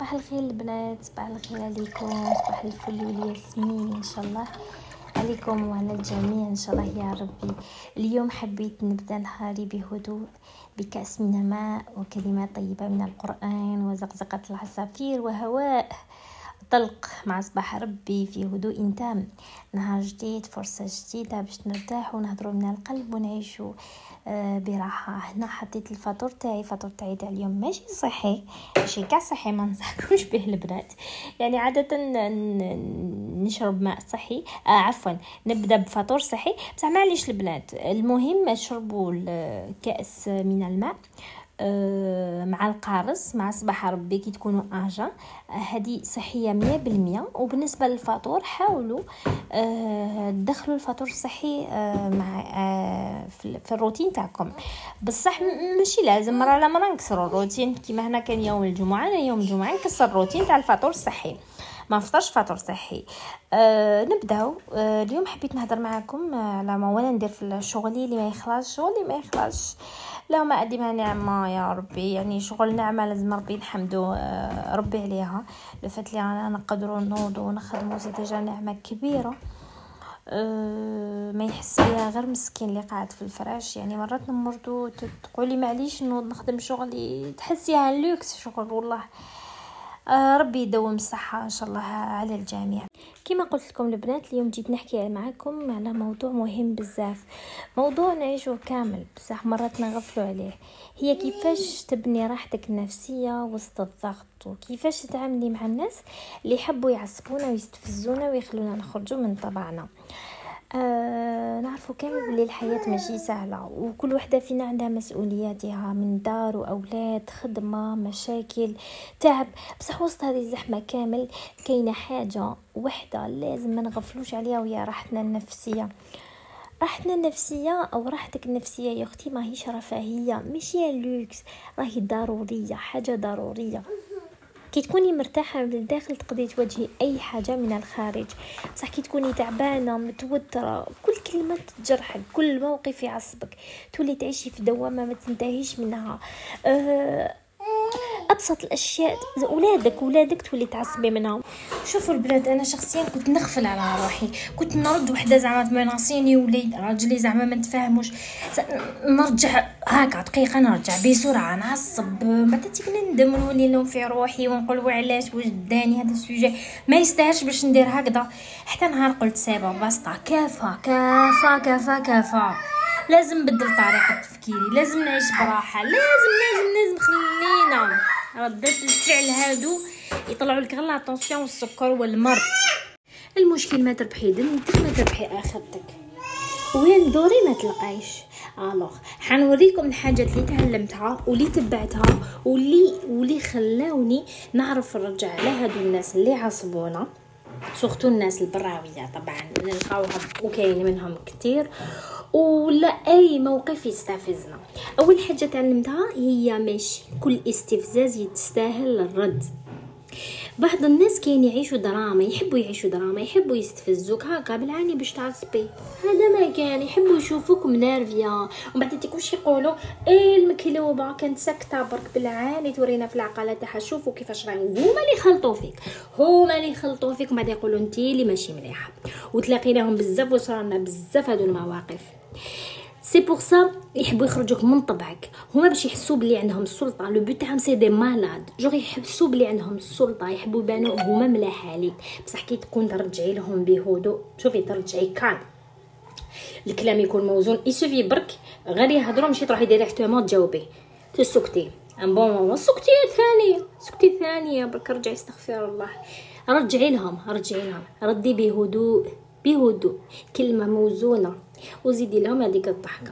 صباح الخير البنات، صباح الخير عليكم، صباح الفل والياسمين ان شاء الله عليكم وعلى الجميع ان شاء الله يا ربي. اليوم حبيت نبدا نهاري بهدوء بكأس من الماء وكلمات طيبة من القرآن وزقزقة العصافير وهواء طلق مع صباح ربي في هدوء تام. نهار جديد، فرصة جديدة باش نرتاح ونهضروا من القلب ونعيشوا براحة. هنا حطيت الفطور تاعي تاع اليوم ماشي صحي، ماشي كاع صحي، ما ننصحكمش به البنات. يعني عادة نشرب ماء صحي، عفوا نبدا بفطور صحي، بصح معليش البنات، المهم شربوا الكأس من الماء مع القارص مع صباح ربي كي تكونوا اجا، هذه صحيه 100%. وبالنسبه للفطور حاولوا تدخلوا الفطور الصحي مع في الروتين تاعكم، بصح ماشي لازم مره على مره نكسروا الروتين. كيما هنا كان يوم الجمعه، انا يوم الجمعه نكسر الروتين تاع الفطور الصحي، ما نفطرش فطور صحي. نبداو. اليوم حبيت نهضر معكم على ما وانا ندير في شغلي اللي ما يخلصش، اللهم أديمها نعمة يا ربي. يعني شغل نعمة لازم ربي نحمدو ربي عليها. لفت لي انا نقدروا نوضوا ونخدموا سي ديجا نعمة كبيرة. ما يحس بها غير مسكين اللي قاعد في الفراش. يعني مرات نمرضوا تقولي معليش نوض نخدم شغلي، تحسيها لوكس شغل والله. ربي يدوم الصحة ان شاء الله على الجميع. كما قلت لكم البنات، اليوم جيت نحكي معكم على موضوع مهم بزاف، موضوع نعيشه كامل بصح مرات نغفلوا عليه. هي كيفاش تبني راحتك النفسية وسط الضغط، وكيفاش تتعاملي مع الناس اللي يحبوا يعصبونا ويستفزونا ويخلونا نخرجوا من طبعنا. نعرفوا كامل بلي الحياة ماشي سهلة، وكل وحدة فينا عندها مسؤولياتها من دار وأولاد، خدمة، مشاكل، تعب. بصح وسط هذه الزحمة كامل كاينة حاجة وحدة لازم ما نغفلوش عليها، وهي راحتنا النفسية. راحتنا النفسية أو راحتك النفسية يا أختي ماهيش رفاهية، ماشي لوكس، راهي ضرورية، حاجة ضرورية. كي تكوني مرتاحه من الداخل تقدري تواجهي اي حاجه من الخارج، بصح كي تكوني تعبانه متوتره كل كلمه تجرحك، كل موقف يعصبك، تولي تعيشي في دوامه ما تنتهيش منها. ابسط الاشياء، ولادك تولي تعصبي منهم. شوفوا البلاد، انا شخصيا كنت نغفل على روحي، كنت نرد وحده زعما تمناصيني وليد راجلي زعما ما نتفاهموش، نرجع هكا دقيقه، نرجع بسرعه نعصب، بعد تيك ندم ونولي نلوم في روحي ونقول وعلاش واش داني هذا السوجي ما يستاهلش باش ندير هكذا. حتى نهار قلت سابا باسطه، كافه لازم نبدل طريقه تفكيري، لازم نعيش براحه، لازم خلينا ردات الفعل هادو يطلعوا لك غير لاطونسيون والسكر والمرض. المشكل ما تربحي دنيتك ما تربحي اخرتك، وين دوري ما تلقايش. الوغ حنوريكم الحاجات اللي تعلمتها واللي تبعتها واللي خلاوني نعرف نرجع على هادو الناس اللي عصبونا، سورتو الناس البراويه طبعا نلقاوهم وكاين منهم كتير، ولا اي موقف يستفزنا. اول حاجه تعلمتها هي ماشي كل استفزاز يستاهل الرد. بعض الناس كاين يعيشوا دراما، يحبوا يستفزوك هكا بالعاني باش تعصبي، هذا ما كان يحبوا يشوفوك منرفيه، ومن بعد تيكوش يقولوا ايه المكلوبه كانت ساكته برك بالعاني تورينا في العقله تاعها، شوفوا كيفاش راهي هما اللي خلطوا فيك وبعد يقولوا انتي اللي ماشي مليحه. وتلاقيناهم بزاف وصرنا بزاف هذو المواقف. سي بور سا يحبوا يخرجوك من طبعك، هما باش يحسوا بلي عندهم السلطه. لو بوت تاعهم سي دي مالاد، يحسوا بلي عندهم السلطه، يحبوا يبانوا هما ملاح عليك. بصح كي تكون ترجعي لهم بهدوء، شوفي ترجعي كان الكلام يكون موزون، يسوفي برك غير يهضروا ماشي تروحي ديري احتمال تجاوبي، تسكتي ان بون مومون، سكتي ثانيه برك، رجعي استغفر الله، رجعي لهم ردي بهدوء كلمه موزونه، وزيدي لهم هذيك الضحكه.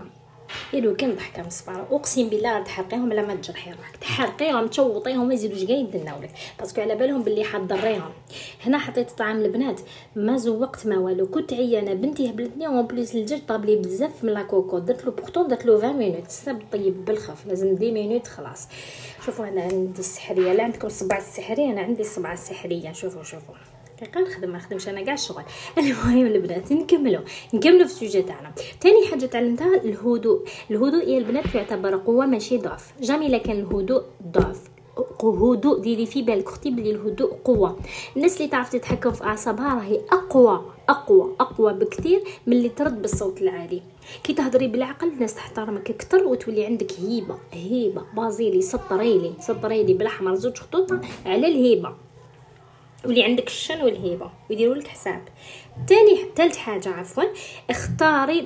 يلو كان ضحكه مصفره، اقسم بالله تحرقيهم لما تجرحي روحك، تحرقيهم تشوطيهم ما يزيدوش كاع يدناولك، باسكو على بالهم باللي حضريهم. هنا حطيت طعام البنات ما زوقت ما والو، كنت عيانه بنتي هبلتني، اون بليس الجل طابلي بزاف من لاكوكو، درت له بورطون، درت له 20 مينوت سب طيب بالخف، لازم 10 مينوت خلاص. شوفوا انا عندي السحريه، لا عندكم الصباع السحري، انا عندي الصباع السحريه. شوفوا دقيقه ما نخدمش انا كاع الشغل. المهم البنات نكملوا في السوجي تاعنا. ثاني حاجه تعلمتها الهدوء يا البنات يعتبر قوه ماشي ضعف، جامي لا كان الهدوء ضعف، هدوء. ديري في بالك اختي بلي الهدوء قوه. الناس اللي تعرف تتحكم في اعصابها راهي اقوى بكثير من اللي ترد بالصوت العالي. كي تهضري بالعقل الناس تحترمك اكثر وتولي عندك هيبه. بازيلي سطريلي بالاحمر 2 خطوط على الهيبه، ولي عندك الشن والهيبه ويديروا لك حساب. ثالث حاجه اختاري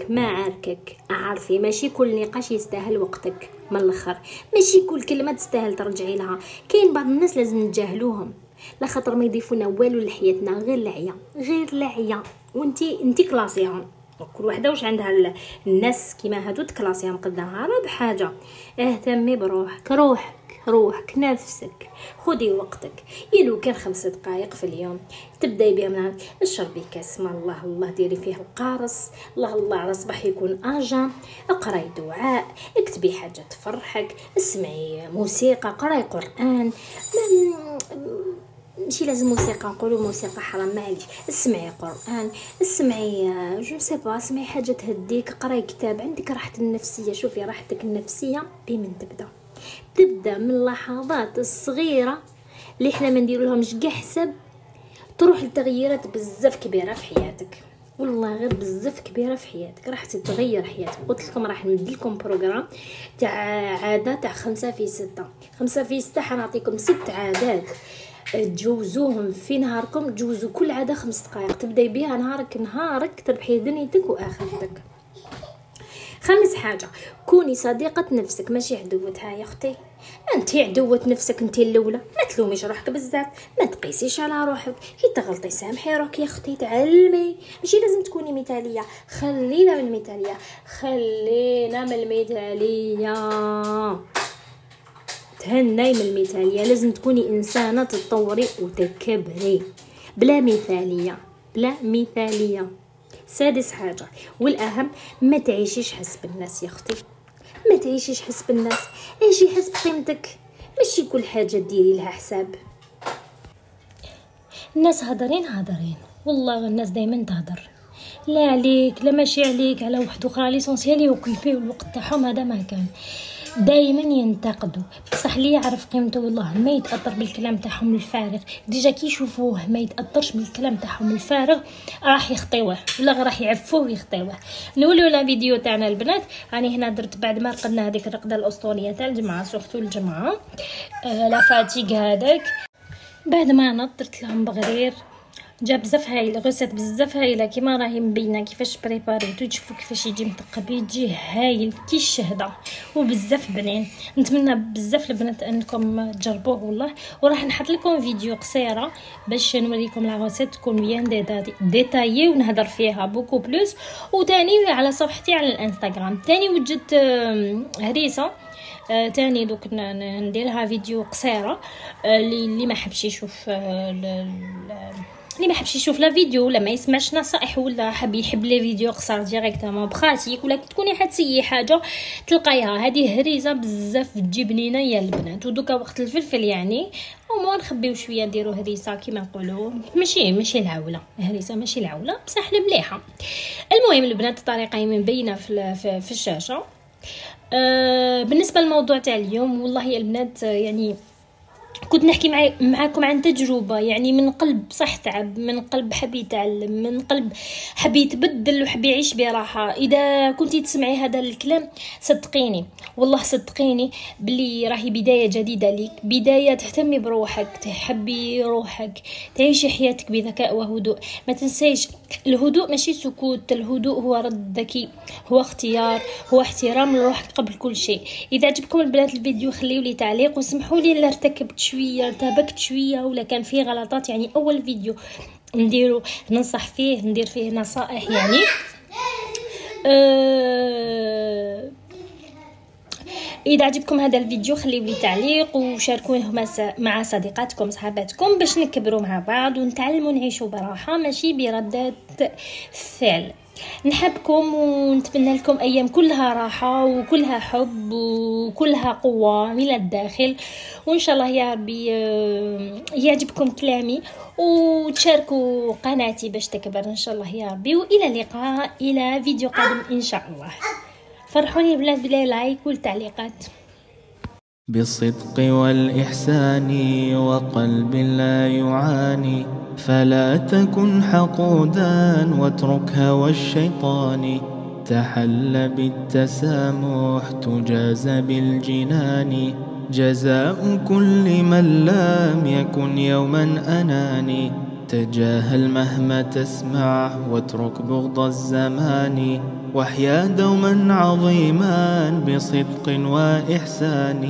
معاركك. عارفي ماشي كل نقاش يستاهل وقتك، من الاخر ماشي كل كلمه تستاهل ترجعي لها. كاين بعض الناس لازم نتجاهلوهم لا خاطر ما يضيفونا والو لحياتنا، غير لعيه وانتي كلاسيهم. كل وحده واش عندها. الناس كيما هادو تكلاسيهم قدامها. راه بحاجه اهتمي بروحك، روحك نفسك، خدي وقتك. يلو كان 5 دقائق في اليوم تبداي بها من اشربي كاس ما الله ديري فيه القارص، الله على صباح يكون اجا، اقراي دعاء، اكتبي حاجه تفرحك، اسمعي موسيقى، قراي قران. ماشي لازم موسيقى نقولوا موسيقى حرام، معليش. اسمعي قران، اسمعي اسمعي حاجه تهديك، قراي كتاب، عندك راحه النفسيه. شوفي راحتك النفسيه بمن تبدا من اللحظات الصغيره اللي احنا ما نديروا لهمش كاع حساب، تروح لتغييرات بزاف كبيره في حياتك. والله غير بزاف كبيره في حياتك راح تتغير حياتك. قلت لكم راح نديلكم بروغرام تاع عاده تاع 5 في 6. 5 في 6 حنعطيكم 6 عادات تجوزوهم في نهاركم. تجوزوا كل عاده 5 دقائق تبداي بها نهارك تربحي دنيتك واخرتك. 5 حاجه كوني صديقه نفسك ماشي عدوتها يا اختي. انت عدوه نفسك انت الاولى. ما تلوميش روحك بزاف، ما تقيسيش على روحك. كي تغلطي سامحي روحك يا اختي، تعلمي. ماشي لازم تكوني مثاليه، خلينا من المثاليه. تهني من المثاليه. لازم تكوني انسانه تتطوري وتكبري بلا مثاليه. 6 حاجه والاهم، ما تعيشيش حسب الناس يا اختي. ما تعيشيش حسب الناس، عيشي حسب قيمتك. ماشي كل حاجه ديري لها حساب. الناس هادرين والله الناس دائما تهدر، لا عليك لا ماشي عليك على واحد اخرى. ليسونسيال يوقفيو الوقت تاعهم. هذا ما كان دائما ينتقدوا، بصح اللي يعرف قيمته والله ما يتاثر بالكلام تاعهم الفارغ. ديجا كي يشوفوه ما يتاثرش بالكلام تاعهم الفارغ راح يخطيوه ولا راح يعفوه ويخطيوه. نولوا لا فيديو تاعنا البنات. راني هنا درت بعد ما رقدنا هذيك الرقده الاسطوريه تاع الجمعه، سورتو الجمعه لا فاتيغ هذاك. بعد ما نطرت لهم بغرير جا بزاف هايله، غسات بزاف هايله كيما راهي مبينه كيفاش بريباريتو. تشوفوا كيفاش يجي مثقب، يجي هايل كي الشهده وبزاف بنين. نتمنى بزاف البنات انكم تجربوه والله. وراح نحط لكم فيديو قصيره باش نوريكم لا غسات تكون بيان ديتايي ونهضر فيها بوكو بلوس. وتاني على صفحتي على الانستغرام تاني وجدت هريسه تاني دوك نديرها فيديو قصيره. اللي ما حبش يشوف لا فيديو ولا ما يسمعش نصائح ولا يحب لي فيديو قصير ديريكتومون بخاتيك، ولا تكوني حتسيي حاجه تلقايها. هذه هريزه بزاف تجيب لينا يا البنات. ودوكا وقت الفلفل يعني وما نخبيو شويه نديروا هريسه كيما نقولوا. ماشي العوله هريسه، ماشي العوله بصح المليحه. المهم البنات الطريقه مبينه في الشاشه. بالنسبه للموضوع تاع اليوم والله يا البنات يعني كنت نحكي معاكم عن تجربة يعني من قلب صح تعب، من قلب حب يتعلم، من قلب حب يتبدل وحب يعيش براحة. إذا كنتي تسمعي هذا الكلام صدقيني والله صدقيني بلي راهي بداية جديدة ليك، بداية تهتمي بروحك، تحبي روحك، تعيشي حياتك بذكاء وهدوء. ما تنسيش الهدوء ماشي سكوت، الهدوء هو رد ذكي، هو اختيار، هو احترام لروحك قبل كل شيء. إذا عجبكم البنات الفيديو خليوا لي تعليق وسمحوا لي اللي ارتبكت شويه ولا كان فيه غلطات. يعني اول فيديو نديرو ننصح فيه ندير فيه نصائح يعني. اذا عجبكم هذا الفيديو خليوا لي تعليق وشاركوه مع صديقاتكم صحاباتكم باش نكبروا مع بعض ونتعلموا نعيشوا براحه ماشي بردات فعل. نحبكم ونتمنى لكم ايام كلها راحه وكلها حب وكلها قوه من الداخل. وان شاء الله يا ربي يعجبكم كلامي وتشاركوا قناتي باش تكبر ان شاء الله يا ربي. والى اللقاء الى فيديو قادم ان شاء الله. فرحوني بلا لايك والتعليقات. بالصدق والإحسان وقلب لا يعاني، فلا تكن حقودا واترك هوى الشيطان. تحل بالتسامح تجاز بالجنان، جزاء كل من لم يكن يوما أناني. تجاهل مهما تسمع واترك بغض الزمان، واحيا دوما عظيما بصدق وإحسان.